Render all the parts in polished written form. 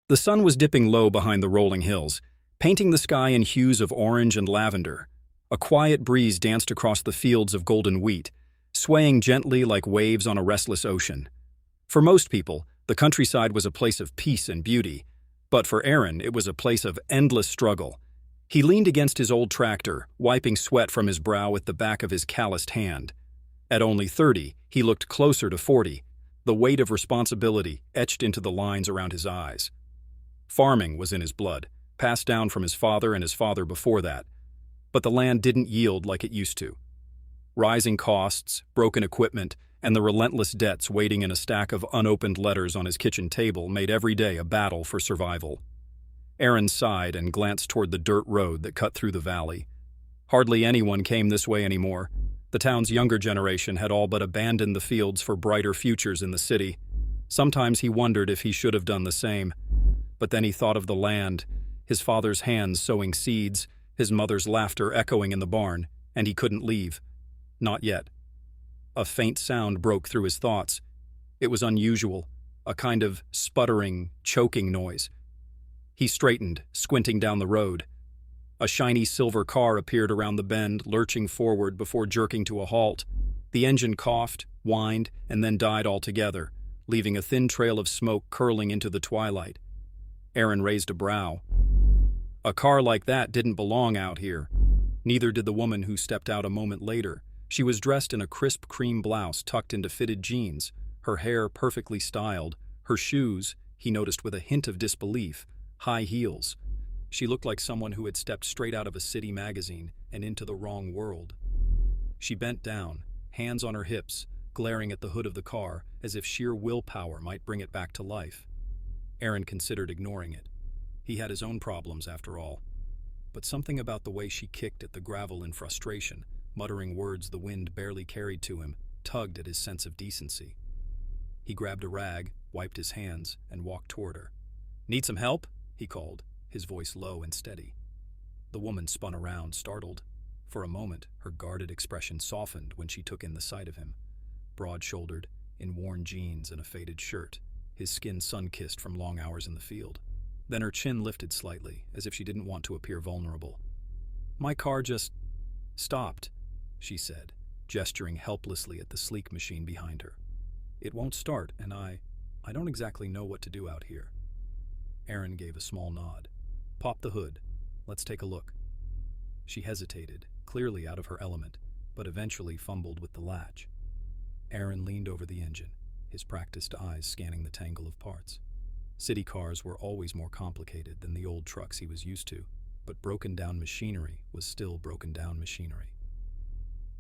The sun was dipping low behind the rolling hills, painting the sky in hues of orange and lavender. A quiet breeze danced across the fields of golden wheat, swaying gently like waves on a restless ocean. For most people, the countryside was a place of peace and beauty, but for Aaron, it was a place of endless struggle. He leaned against his old tractor, wiping sweat from his brow with the back of his calloused hand. At only 30, he looked closer to 40, the weight of responsibility etched into the lines around his eyes. Farming was in his blood, passed down from his father and his father before that, but the land didn't yield like it used to. Rising costs, broken equipment, and the relentless debts waiting in a stack of unopened letters on his kitchen table made every day a battle for survival. Aaron sighed and glanced toward the dirt road that cut through the valley. Hardly anyone came this way anymore. The town's younger generation had all but abandoned the fields for brighter futures in the city. Sometimes he wondered if he should have done the same. But then he thought of the land, his father's hands sowing seeds, his mother's laughter echoing in the barn, and he couldn't leave. Not yet. A faint sound broke through his thoughts. It was unusual, a kind of sputtering, choking noise. He straightened, squinting down the road. A shiny silver car appeared around the bend, lurching forward before jerking to a halt. The engine coughed, whined, and then died altogether, leaving a thin trail of smoke curling into the twilight. Aaron raised a brow. A car like that didn't belong out here. Neither did the woman who stepped out a moment later. She was dressed in a crisp cream blouse tucked into fitted jeans, her hair perfectly styled, her shoes, he noticed with a hint of disbelief, high heels. She looked like someone who had stepped straight out of a city magazine and into the wrong world. She bent down, hands on her hips, glaring at the hood of the car as if sheer willpower might bring it back to life. Aaron considered ignoring it. He had his own problems, after all. But something about the way she kicked at the gravel in frustration, muttering words the wind barely carried to him, tugged at his sense of decency. He grabbed a rag, wiped his hands, and walked toward her. "Need some help?" he called, his voice low and steady. The woman spun around, startled. For a moment, her guarded expression softened when she took in the sight of him. Broad-shouldered, in worn jeans and a faded shirt, his skin sun-kissed from long hours in the field. Then her chin lifted slightly, as if she didn't want to appear vulnerable. "My car just stopped," she said, gesturing helplessly at the sleek machine behind her. "It won't start, and I don't exactly know what to do out here." Aaron gave a small nod. "Pop the hood. Let's take a look." She hesitated, clearly out of her element, but eventually fumbled with the latch. Aaron leaned over the engine, his practiced eyes scanning the tangle of parts. City cars were always more complicated than the old trucks he was used to, but broken-down machinery was still broken-down machinery.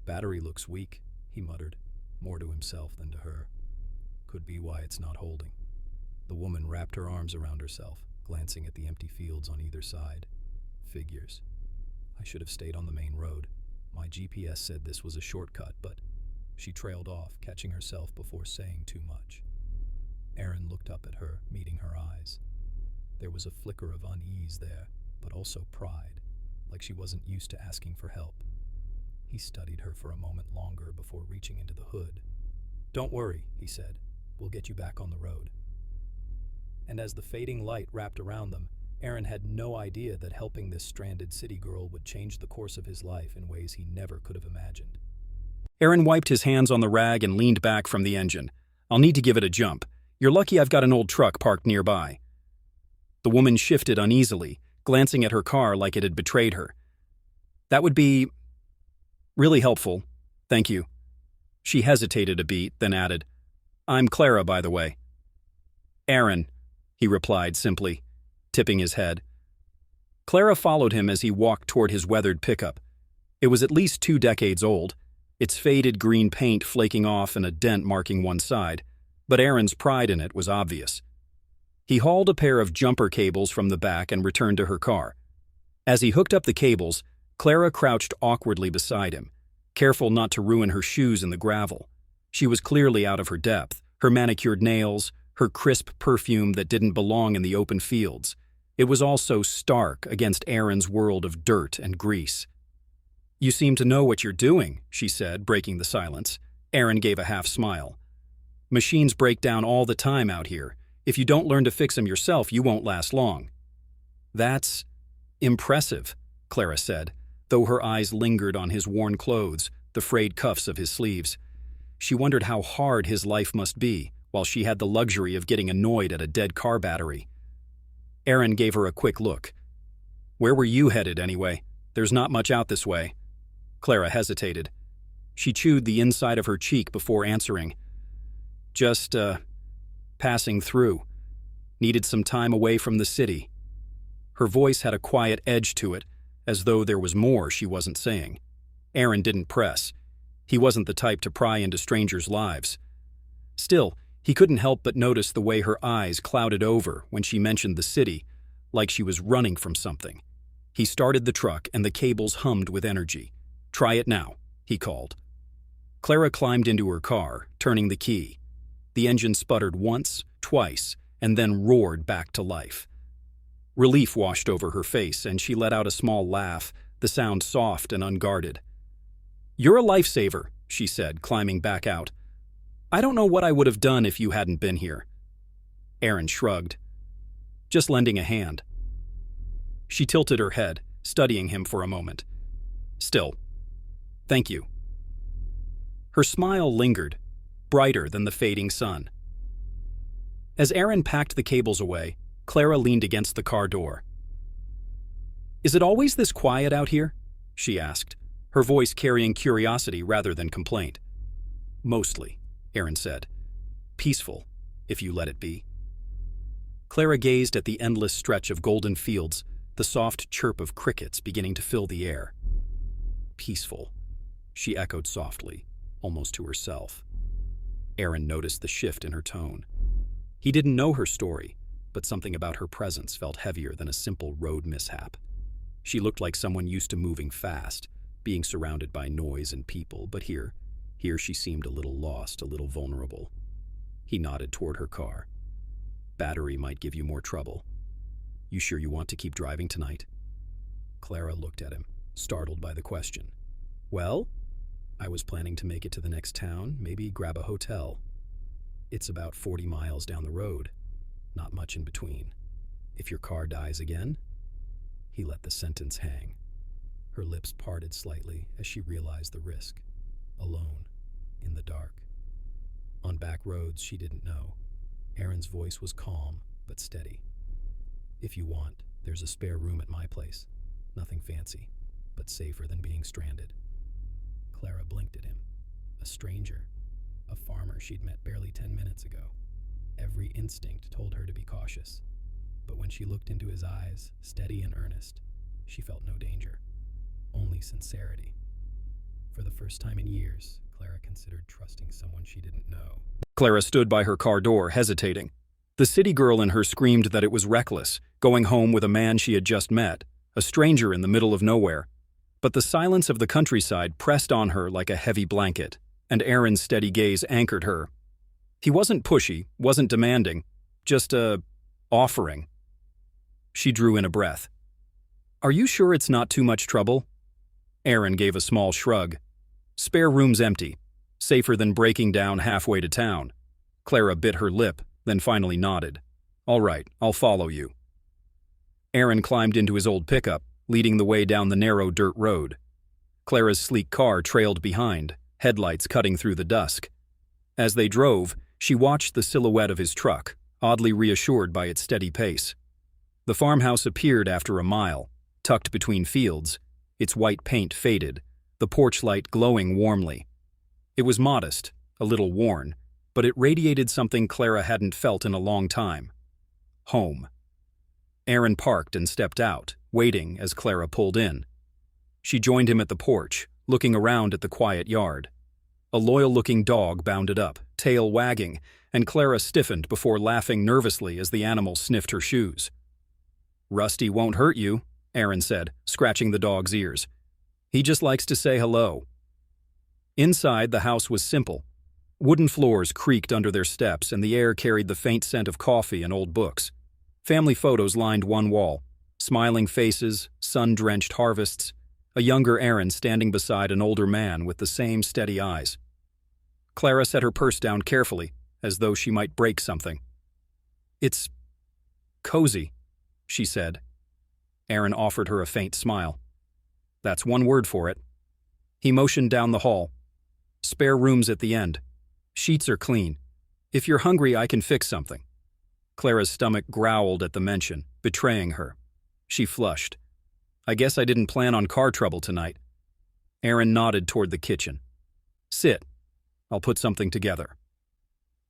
"Battery looks weak," he muttered, more to himself than to her. "Could be why it's not holding." The woman wrapped her arms around herself, glancing at the empty fields on either side. "Figures. I should have stayed on the main road. My GPS said this was a shortcut, but..." She trailed off, catching herself before saying too much. Aaron looked up at her, meeting her eyes. There was a flicker of unease there, but also pride, like she wasn't used to asking for help. He studied her for a moment longer before reaching into the hood. "Don't worry," he said. "We'll get you back on the road." And as the fading light wrapped around them, Aaron had no idea that helping this stranded city girl would change the course of his life in ways he never could have imagined. Aaron wiped his hands on the rag and leaned back from the engine. "I'll need to give it a jump. You're lucky I've got an old truck parked nearby." The woman shifted uneasily, glancing at her car like it had betrayed her. "That would be really helpful. Thank you." She hesitated a beat, then added, "I'm Clara, by the way." "Aaron," he replied simply, tipping his head. Clara followed him as he walked toward his weathered pickup. It was at least 2 decades old, its faded green paint flaking off and a dent marking one side, but Aaron's pride in it was obvious. He hauled a pair of jumper cables from the back and returned to her car. As he hooked up the cables, Clara crouched awkwardly beside him, careful not to ruin her shoes in the gravel. She was clearly out of her depth, her manicured nails, her crisp perfume that didn't belong in the open fields. It was all so stark against Aaron's world of dirt and grease. "You seem to know what you're doing," she said, breaking the silence. Aaron gave a half smile. "Machines break down all the time out here. If you don't learn to fix them yourself, you won't last long." "That's impressive," Clara said, though her eyes lingered on his worn clothes, the frayed cuffs of his sleeves. She wondered how hard his life must be, while she had the luxury of getting annoyed at a dead car battery. Aaron gave her a quick look. "Where were you headed, anyway? There's not much out this way." Clara hesitated. She chewed the inside of her cheek before answering. "Just, passing through. Needed some time away from the city." Her voice had a quiet edge to it, as though there was more she wasn't saying. Aaron didn't press. He wasn't the type to pry into strangers' lives. Still, he couldn't help but notice the way her eyes clouded over when she mentioned the city, like she was running from something. He started the truck and the cables hummed with energy. "Try it now," he called. Clara climbed into her car, turning the key. The engine sputtered once, twice, and then roared back to life. Relief washed over her face, and she let out a small laugh, the sound soft and unguarded. "You're a lifesaver," she said, climbing back out. "I don't know what I would have done if you hadn't been here." Aaron shrugged. "Just lending a hand." She tilted her head, studying him for a moment. "Still, thank you." Her smile lingered, brighter than the fading sun. As Aaron packed the cables away, Clara leaned against the car door. "Is it always this quiet out here?" she asked, her voice carrying curiosity rather than complaint. "Mostly," Aaron said. "Peaceful, if you let it be." Clara gazed at the endless stretch of golden fields, the soft chirp of crickets beginning to fill the air. "Peaceful," she echoed softly, almost to herself. Aaron noticed the shift in her tone. He didn't know her story, but something about her presence felt heavier than a simple road mishap. She looked like someone used to moving fast, being surrounded by noise and people, but here she seemed a little lost, a little vulnerable. He nodded toward her car. "Battery might give you more trouble. You sure you want to keep driving tonight?" Clara looked at him, startled by the question. "Well, I was planning to make it to the next town, maybe grab a hotel. It's about 40 miles down the road, not much in between. If your car dies again?" He let the sentence hang. Her lips parted slightly as she realized the risk. Alone, in the dark. On back roads she didn't know. Aaron's voice was calm, but steady. "If you want, there's a spare room at my place. Nothing fancy, but safer than being stranded." Clara blinked at him. A stranger. A farmer she'd met barely 10 minutes ago. Every instinct told her to be cautious. But when she looked into his eyes, steady and earnest, she felt no danger. Only sincerity. For the first time in years, Clara considered trusting someone she didn't know. Clara stood by her car door, hesitating. The city girl in her screamed that it was reckless, going home with a man she had just met, a stranger in the middle of nowhere. But the silence of the countryside pressed on her like a heavy blanket, and Aaron's steady gaze anchored her. He wasn't pushy, wasn't demanding, just offering. She drew in a breath. "Are you sure it's not too much trouble?" Aaron gave a small shrug. "Spare room's empty. Safer than breaking down halfway to town." Clara bit her lip, then finally nodded. "All right, I'll follow you." Aaron climbed into his old pickup, leading the way down the narrow dirt road. Clara's sleek car trailed behind, headlights cutting through the dusk. As they drove, she watched the silhouette of his truck, oddly reassured by its steady pace. The farmhouse appeared after a mile, tucked between fields, its white paint faded, the porch light glowing warmly. It was modest, a little worn, but it radiated something Clara hadn't felt in a long time. Home. Aaron parked and stepped out, waiting as Clara pulled in. She joined him at the porch, looking around at the quiet yard. A loyal-looking dog bounded up, tail wagging, and Clara stiffened before laughing nervously as the animal sniffed her shoes. "Rusty won't hurt you," Aaron said, scratching the dog's ears. "He just likes to say hello." Inside, the house was simple. Wooden floors creaked under their steps, and the air carried the faint scent of coffee and old books. Family photos lined one wall, smiling faces, sun-drenched harvests, a younger Aaron standing beside an older man with the same steady eyes. Clara set her purse down carefully, as though she might break something. It's cozy, she said. Aaron offered her a faint smile. That's one word for it. He motioned down the hall. Spare rooms at the end. Sheets are clean. If you're hungry, I can fix something. Clara's stomach growled at the mention, betraying her. She flushed. I guess I didn't plan on car trouble tonight. Aaron nodded toward the kitchen. Sit. I'll put something together.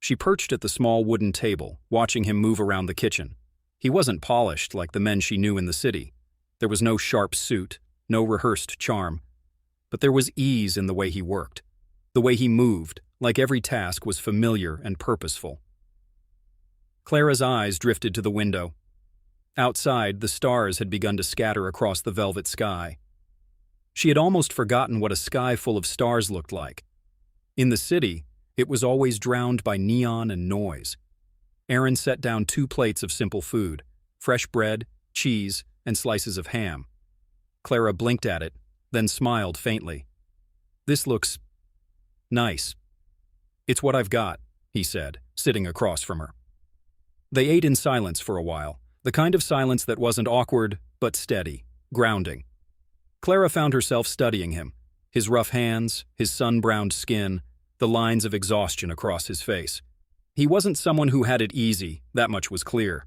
She perched at the small wooden table, watching him move around the kitchen. He wasn't polished like the men she knew in the city. There was no sharp suit, no rehearsed charm. But there was ease in the way he worked. The way he moved, like every task was familiar and purposeful. Clara's eyes drifted to the window. Outside, the stars had begun to scatter across the velvet sky. She had almost forgotten what a sky full of stars looked like. In the city, it was always drowned by neon and noise. Aaron set down 2 plates of simple food, fresh bread, cheese, and slices of ham. Clara blinked at it, then smiled faintly. This looks nice. It's what I've got, he said, sitting across from her. They ate in silence for a while, the kind of silence that wasn't awkward, but steady, grounding. Clara found herself studying him, his rough hands, his sun-browned skin, the lines of exhaustion across his face. He wasn't someone who had it easy, that much was clear.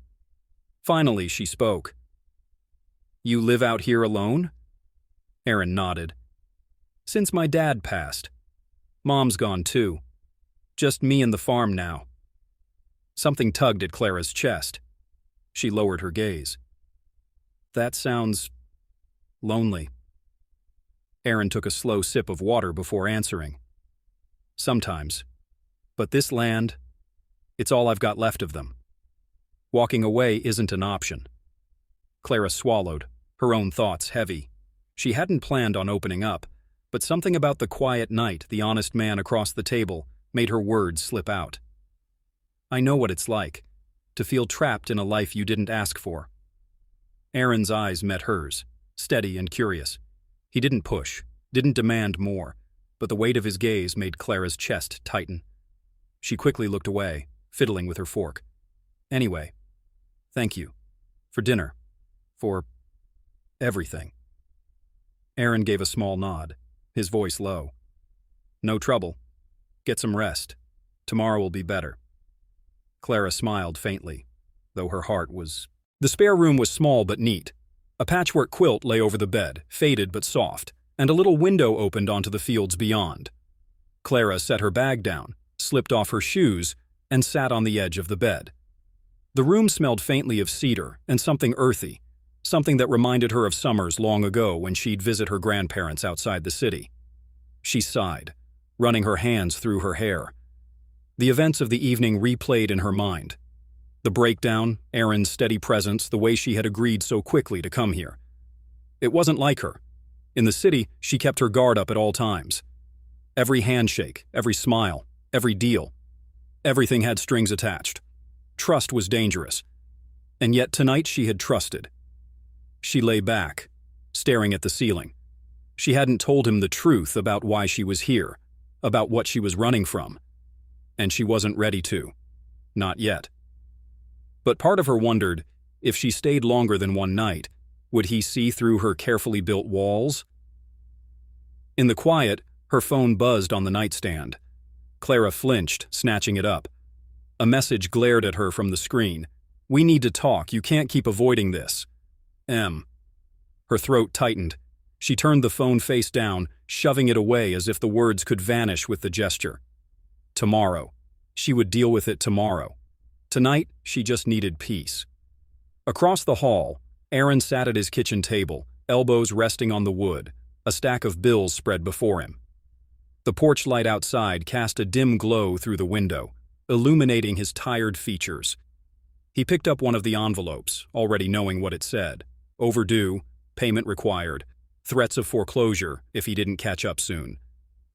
Finally, she spoke. You live out here alone? Aaron nodded. Since my dad passed. Mom's gone too. Just me and the farm now. Something tugged at Clara's chest. She lowered her gaze. That sounds lonely. Aaron took a slow sip of water before answering. Sometimes. But this land, it's all I've got left of them. Walking away isn't an option. Clara swallowed, her own thoughts heavy. She hadn't planned on opening up, but something about the quiet night, the honest man across the table, made her words slip out. I know what it's like, to feel trapped in a life you didn't ask for. Aaron's eyes met hers, steady and curious. He didn't push, didn't demand more, but the weight of his gaze made Clara's chest tighten. She quickly looked away, fiddling with her fork. Anyway, thank you. For dinner. For everything. Aaron gave a small nod, his voice low. No trouble. Get some rest. Tomorrow will be better. Clara smiled faintly, though her heart was... The spare room was small but neat. A patchwork quilt lay over the bed, faded but soft, and a little window opened onto the fields beyond. Clara set her bag down, slipped off her shoes, and sat on the edge of the bed. The room smelled faintly of cedar and something earthy, something that reminded her of summers long ago when she'd visit her grandparents outside the city. She sighed, running her hands through her hair. The events of the evening replayed in her mind. The breakdown, Aaron's steady presence, the way she had agreed so quickly to come here. It wasn't like her. In the city, she kept her guard up at all times. Every handshake, every smile, every deal. Everything had strings attached. Trust was dangerous. And yet tonight she had trusted. She lay back, staring at the ceiling. She hadn't told him the truth about why she was here, about what she was running from. And she wasn't ready to. Not yet. But part of her wondered, if she stayed longer than one night, would he see through her carefully built walls? In the quiet, her phone buzzed on the nightstand. Clara flinched, snatching it up. A message glared at her from the screen. We need to talk. You can't keep avoiding this. M. Her throat tightened. She turned the phone face down, shoving it away as if the words could vanish with the gesture. Tomorrow. She would deal with it tomorrow. Tonight, she just needed peace. Across the hall, Aaron sat at his kitchen table, elbows resting on the wood, a stack of bills spread before him. The porch light outside cast a dim glow through the window, illuminating his tired features. He picked up one of the envelopes, already knowing what it said. Overdue, payment required, threats of foreclosure if he didn't catch up soon.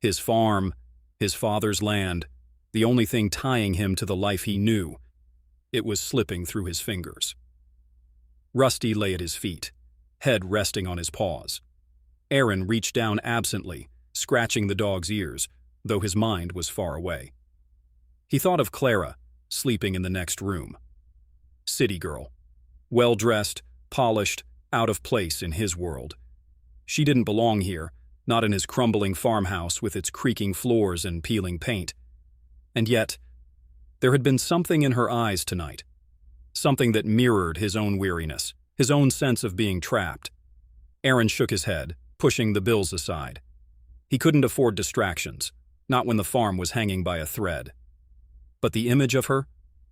His farm, his father's land, the only thing tying him to the life he knew. It was slipping through his fingers. Rusty lay at his feet, head resting on his paws. Aaron reached down absently, scratching the dog's ears, though his mind was far away. He thought of Clara, sleeping in the next room. City girl. Well-dressed, polished, out of place in his world. She didn't belong here, not in his crumbling farmhouse with its creaking floors and peeling paint. And yet, there had been something in her eyes tonight. Something that mirrored his own weariness, his own sense of being trapped. Aaron shook his head, pushing the bills aside. He couldn't afford distractions, not when the farm was hanging by a thread. But the image of her,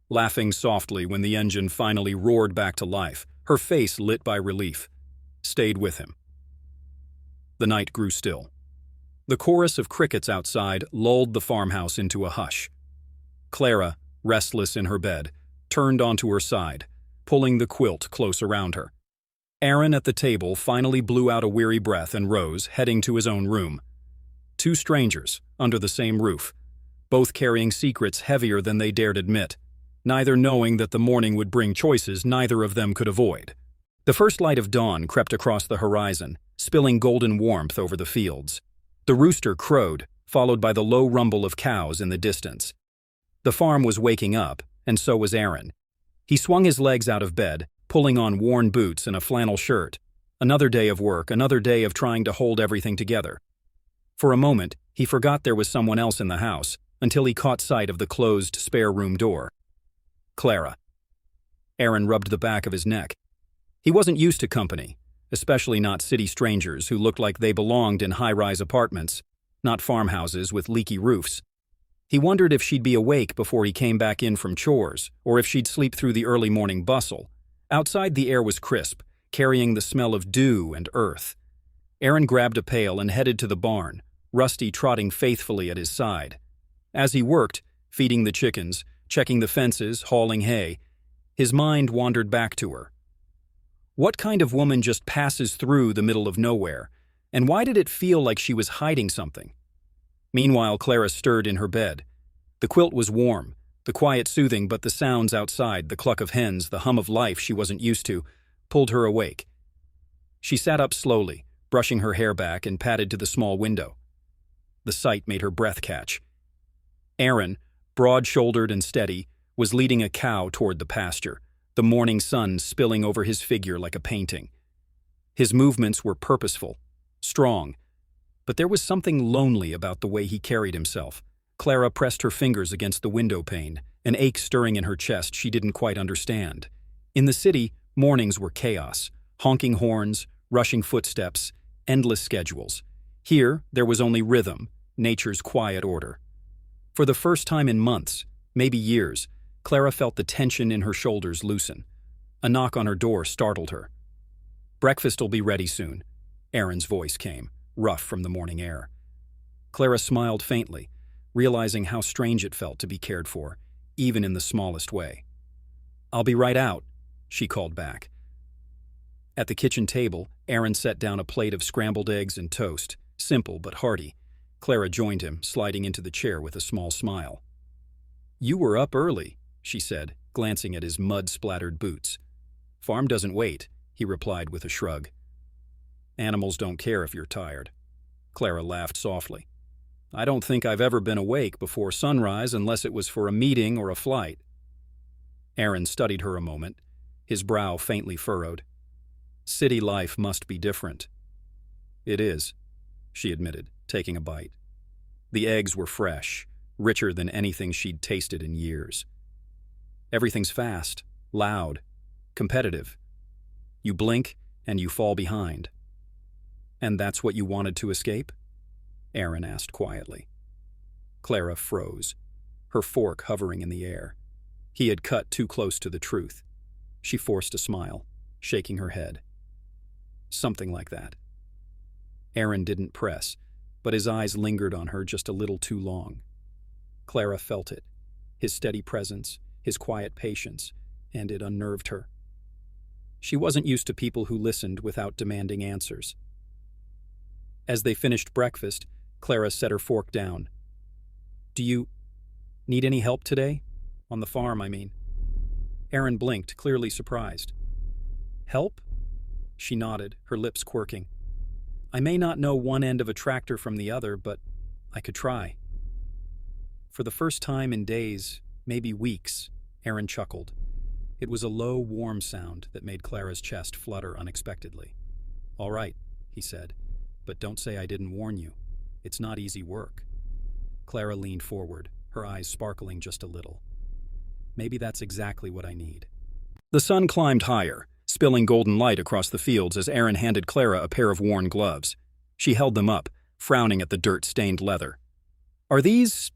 laughing softly when the engine finally roared back to life, her face lit by relief, stayed with him. The night grew still. The chorus of crickets outside lulled the farmhouse into a hush. Clara, restless in her bed, turned onto her side, pulling the quilt close around her. Aaron at the table finally blew out a weary breath and rose, heading to his own room. Two strangers, under the same roof, both carrying secrets heavier than they dared admit, neither knowing that the morning would bring choices neither of them could avoid. The first light of dawn crept across the horizon, spilling golden warmth over the fields. The rooster crowed, followed by the low rumble of cows in the distance. The farm was waking up, and so was Aaron. He swung his legs out of bed, pulling on worn boots and a flannel shirt. Another day of work, another day of trying to hold everything together. For a moment, he forgot there was someone else in the house, until he caught sight of the closed spare room door. Clara. Aaron rubbed the back of his neck. He wasn't used to company, especially not city strangers who looked like they belonged in high-rise apartments, not farmhouses with leaky roofs. He wondered if she'd be awake before he came back in from chores, or if she'd sleep through the early morning bustle. Outside, the air was crisp, carrying the smell of dew and earth. Aaron grabbed a pail and headed to the barn, Rusty trotting faithfully at his side. As he worked, feeding the chickens, checking the fences, hauling hay, his mind wandered back to her. What kind of woman just passes through the middle of nowhere, and why did it feel like she was hiding something? Meanwhile, Clara stirred in her bed. The quilt was warm, the quiet soothing, but the sounds outside, the cluck of hens, the hum of life she wasn't used to, pulled her awake. She sat up slowly, brushing her hair back, and padded to the small window. The sight made her breath catch. Aaron, broad-shouldered and steady, was leading a cow toward the pasture, the morning sun spilling over his figure like a painting. His movements were purposeful, strong, but there was something lonely about the way he carried himself. Clara pressed her fingers against the window pane, an ache stirring in her chest she didn't quite understand. In the city, mornings were chaos, honking horns, rushing footsteps, endless schedules. Here, there was only rhythm, nature's quiet order. For the first time in months, maybe years, Clara felt the tension in her shoulders loosen. A knock on her door startled her. "Breakfast'll be ready soon," Aaron's voice came, rough from the morning air. Clara smiled faintly, realizing how strange it felt to be cared for, even in the smallest way. "I'll be right out," she called back. At the kitchen table, Aaron set down a plate of scrambled eggs and toast, simple but hearty. Clara joined him, sliding into the chair with a small smile. "You were up early," she said, glancing at his mud-splattered boots. "Farm doesn't wait," he replied with a shrug. "Animals don't care if you're tired." Clara laughed softly. "I don't think I've ever been awake before sunrise unless it was for a meeting or a flight." Aaron studied her a moment, his brow faintly furrowed. "City life must be different." "It is," she admitted, taking a bite. The eggs were fresh, richer than anything she'd tasted in years. "Everything's fast, loud, competitive. You blink and you fall behind." "And that's what you wanted to escape?" Aaron asked quietly. Clara froze, her fork hovering in the air. He had cut too close to the truth. She forced a smile, shaking her head. "Something like that." Aaron didn't press, but his eyes lingered on her just a little too long. Clara felt it, his steady presence, his quiet patience, and it unnerved her. She wasn't used to people who listened without demanding answers. As they finished breakfast, Clara set her fork down. "Do you need any help today? On the farm, I mean." Aaron blinked, clearly surprised. "Help?" She nodded, her lips quirking. "I may not know one end of a tractor from the other, but I could try." For the first time in days, maybe weeks, Aaron chuckled. It was a low, warm sound that made Clara's chest flutter unexpectedly. "All right," he said, "but don't say I didn't warn you. It's not easy work." Clara leaned forward, her eyes sparkling just a little. "Maybe that's exactly what I need." The sun climbed higher, spilling golden light across the fields as Erin handed Clara a pair of worn gloves. She held them up, frowning at the dirt-stained leather. "Are these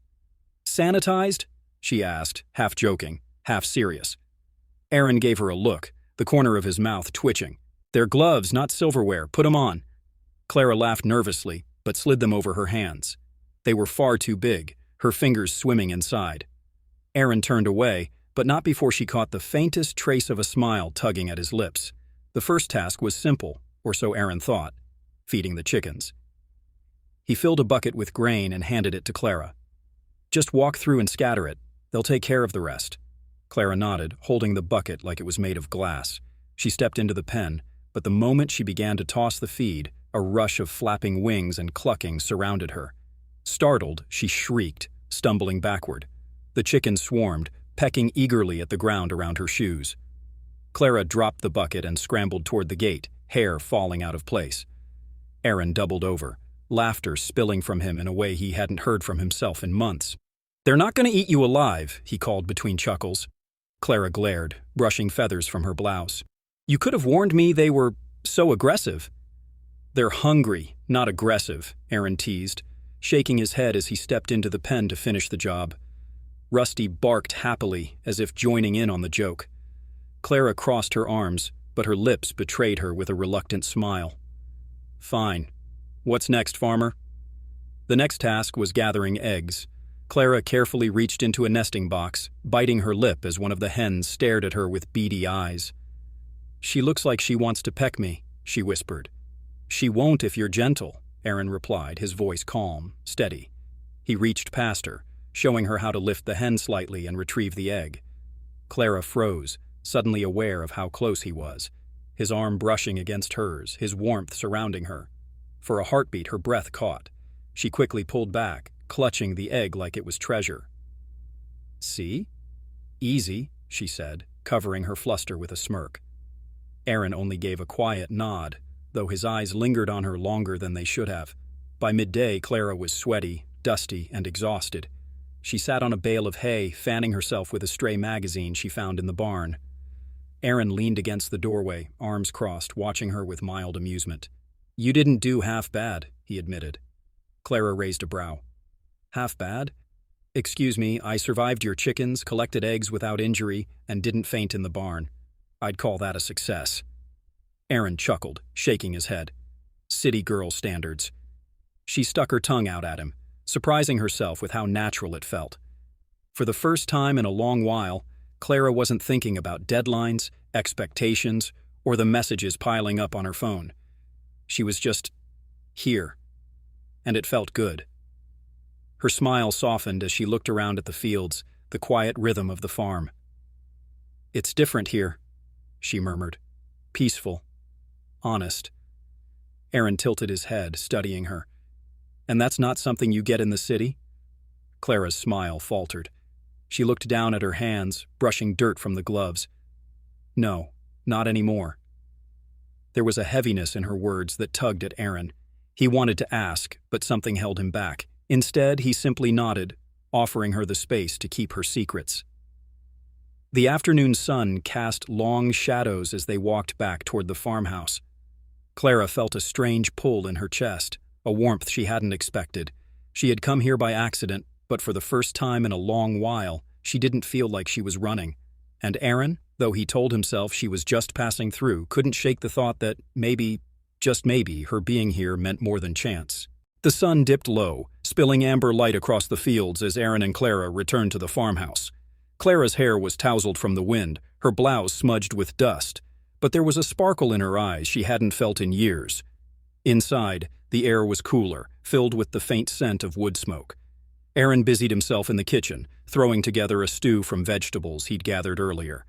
sanitized?" she asked, half joking, half serious. Erin gave her a look, the corner of his mouth twitching. "They're gloves, not silverware. Put 'em on." Clara laughed nervously, but slid them over her hands. They were far too big, her fingers swimming inside. Erin turned away, but not before she caught the faintest trace of a smile tugging at his lips. The first task was simple, or so Erin thought: feeding the chickens. He filled a bucket with grain and handed it to Clara. "Just walk through and scatter it. They'll take care of the rest." Clara nodded, holding the bucket like it was made of glass. She stepped into the pen, but the moment she began to toss the feed, a rush of flapping wings and clucking surrounded her. Startled, she shrieked, stumbling backward. The chickens swarmed, pecking eagerly at the ground around her shoes. Clara dropped the bucket and scrambled toward the gate, hair falling out of place. Erin doubled over, laughter spilling from him in a way he hadn't heard from himself in months. "They're not going to eat you alive," he called between chuckles. Clara glared, brushing feathers from her blouse. "You could have warned me they were so aggressive." "They're hungry, not aggressive," Erin teased, shaking his head as he stepped into the pen to finish the job. Rusty barked happily, as if joining in on the joke. Clara crossed her arms, but her lips betrayed her with a reluctant smile. "Fine. What's next, farmer?" The next task was gathering eggs. Clara carefully reached into a nesting box, biting her lip as one of the hens stared at her with beady eyes. "She looks like she wants to peck me," she whispered. "She won't if you're gentle," Erin replied, his voice calm, steady. He reached past her, showing her how to lift the hen slightly and retrieve the egg. Clara froze, suddenly aware of how close he was, his arm brushing against hers, his warmth surrounding her. For a heartbeat, her breath caught. She quickly pulled back, clutching the egg like it was treasure. "See? Easy," she said, covering her fluster with a smirk. Erin only gave a quiet nod, though his eyes lingered on her longer than they should have. By midday, Clara was sweaty, dusty, and exhausted. She sat on a bale of hay, fanning herself with a stray magazine she found in the barn. Erin leaned against the doorway, arms crossed, watching her with mild amusement. "You didn't do half bad," he admitted. Clara raised a brow. "Half bad? Excuse me, I survived your chickens, collected eggs without injury, and didn't faint in the barn. I'd call that a success." Erin chuckled, shaking his head. City girl standards. She stuck her tongue out at him, surprising herself with how natural it felt. For the first time in a long while, Clara wasn't thinking about deadlines, expectations, or the messages piling up on her phone. She was just here, and it felt good. Her smile softened as she looked around at the fields, the quiet rhythm of the farm. "It's different here," she murmured. "Peaceful. Honest." Erin tilted his head, studying her. "And that's not something you get in the city?" Clara's smile faltered. She looked down at her hands, brushing dirt from the gloves. "No, not anymore." There was a heaviness in her words that tugged at Erin. He wanted to ask, but something held him back. Instead, he simply nodded, offering her the space to keep her secrets. The afternoon sun cast long shadows as they walked back toward the farmhouse. Clara felt a strange pull in her chest, a warmth she hadn't expected. She had come here by accident, but for the first time in a long while, she didn't feel like she was running. And Erin, though he told himself she was just passing through, couldn't shake the thought that maybe, just maybe, her being here meant more than chance. The sun dipped low, spilling amber light across the fields as Erin and Clara returned to the farmhouse. Clara's hair was tousled from the wind, her blouse smudged with dust, but there was a sparkle in her eyes she hadn't felt in years. Inside, the air was cooler, filled with the faint scent of wood smoke. Erin busied himself in the kitchen, throwing together a stew from vegetables he'd gathered earlier.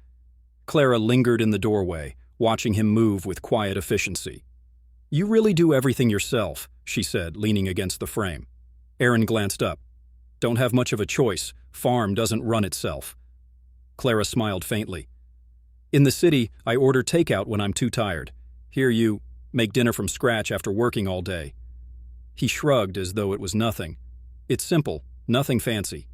Clara lingered in the doorway, watching him move with quiet efficiency. "You really do everything yourself," she said, leaning against the frame. Erin glanced up. "Don't have much of a choice. Farm doesn't run itself." Clara smiled faintly. In the city, I order takeout when I'm too tired. Here you make dinner from scratch after working all day." He shrugged as though it was nothing. "It's simple, nothing fancy."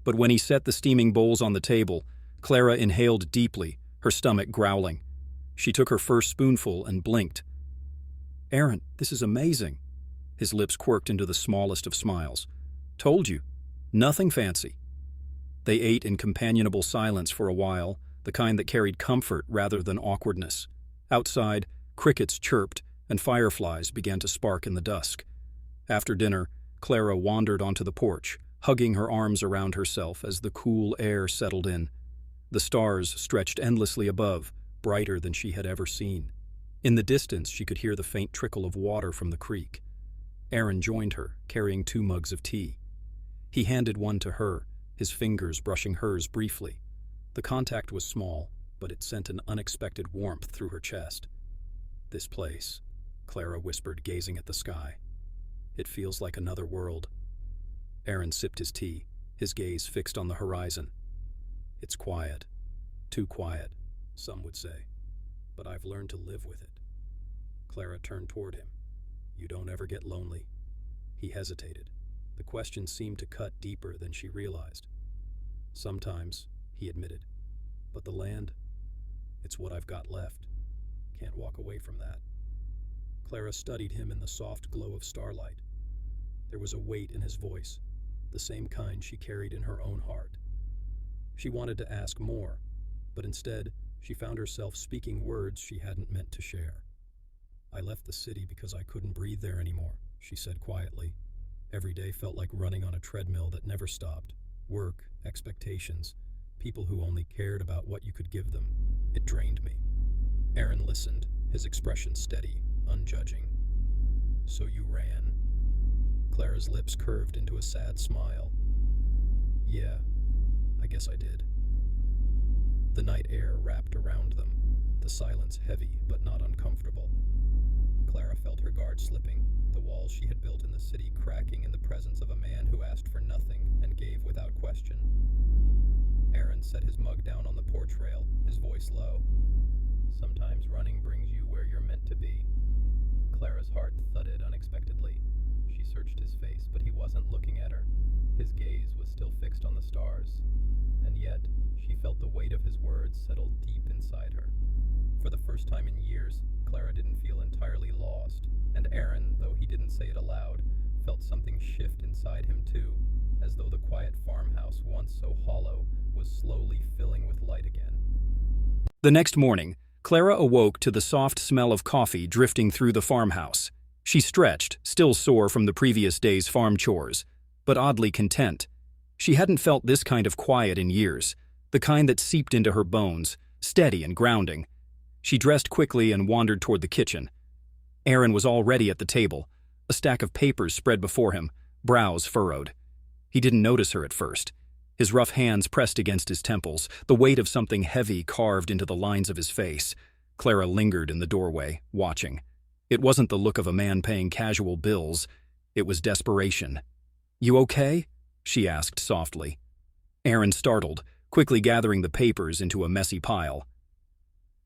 But when he set the steaming bowls on the table, Clara inhaled deeply, her stomach growling. She took her first spoonful and blinked. "Aaron, this is amazing." His lips quirked into the smallest of smiles. "Told you, nothing fancy." They ate in companionable silence for a while, the kind that carried comfort rather than awkwardness. Outside, crickets chirped and fireflies began to spark in the dusk. After dinner, Clara wandered onto the porch, hugging her arms around herself as the cool air settled in. The stars stretched endlessly above, brighter than she had ever seen. In the distance, she could hear the faint trickle of water from the creek. Aaron joined her, carrying 2 mugs of tea. He handed one to her, his fingers brushing hers briefly. The contact was small, but it sent an unexpected warmth through her chest. "This place," Clara whispered, gazing at the sky. "It feels like another world." Aaron sipped his tea, his gaze fixed on the horizon. "It's quiet. Too quiet, some would say. But I've learned to live with it." Clara turned toward him. "You don't ever get lonely?" He hesitated. The question seemed to cut deeper than she realized. "Sometimes," he admitted. "But the land, it's what I've got left. Can't walk away from that." Clara studied him in the soft glow of starlight. There was a weight in his voice, the same kind she carried in her own heart. She wanted to ask more, but instead, she found herself speaking words she hadn't meant to share. "I left the city because I couldn't breathe there anymore," she said quietly. "Every day felt like running on a treadmill that never stopped. Work, expectations, people who only cared about what you could give them. It drained me." Aaron listened, his expression steady, unjudging. "So you ran?" Clara's lips curved into a sad smile. "Yeah, I guess I did." The night air wrapped around them, the silence heavy but not uncomfortable. Clara felt her guard slipping, the walls she had built in the city cracking in the presence of a man who asked for nothing and gave without question. Aaron set his mug down on the porch rail, his voice low. "Sometimes running brings you where you're meant to be." Clara's heart thudded unexpectedly. She searched his face, but he wasn't looking at her. His gaze was still fixed on the stars. And yet, she felt the weight of his words settle deep inside her. For the first time in years, Clara didn't feel entirely lost, and Aaron, though he didn't say it aloud, felt something shift inside him too, as though the quiet farmhouse once so hollow was slowly filling with light again. The next morning, Clara awoke to the soft smell of coffee drifting through the farmhouse. She stretched, still sore from the previous day's farm chores, but oddly content. She hadn't felt this kind of quiet in years, the kind that seeped into her bones, steady and grounding. She dressed quickly and wandered toward the kitchen. Aaron was already at the table, a stack of papers spread before him, brows furrowed. He didn't notice her at first. His rough hands pressed against his temples, the weight of something heavy carved into the lines of his face. Clara lingered in the doorway, watching. It wasn't the look of a man paying casual bills. It was desperation. "You okay?" she asked softly. Aaron startled, quickly gathering the papers into a messy pile.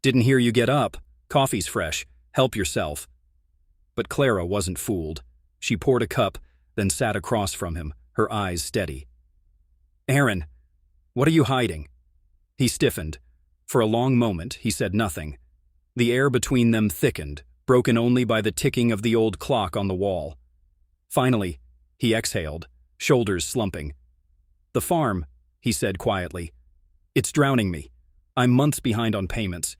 "Didn't hear you get up. Coffee's fresh. Help yourself." But Clara wasn't fooled. She poured a cup, then sat across from him, her eyes steady. "Aaron, what are you hiding?" He stiffened. For a long moment, he said nothing. The air between them thickened, broken only by the ticking of the old clock on the wall. Finally, he exhaled, shoulders slumping. "The farm," he said quietly. "It's drowning me. I'm months behind on payments.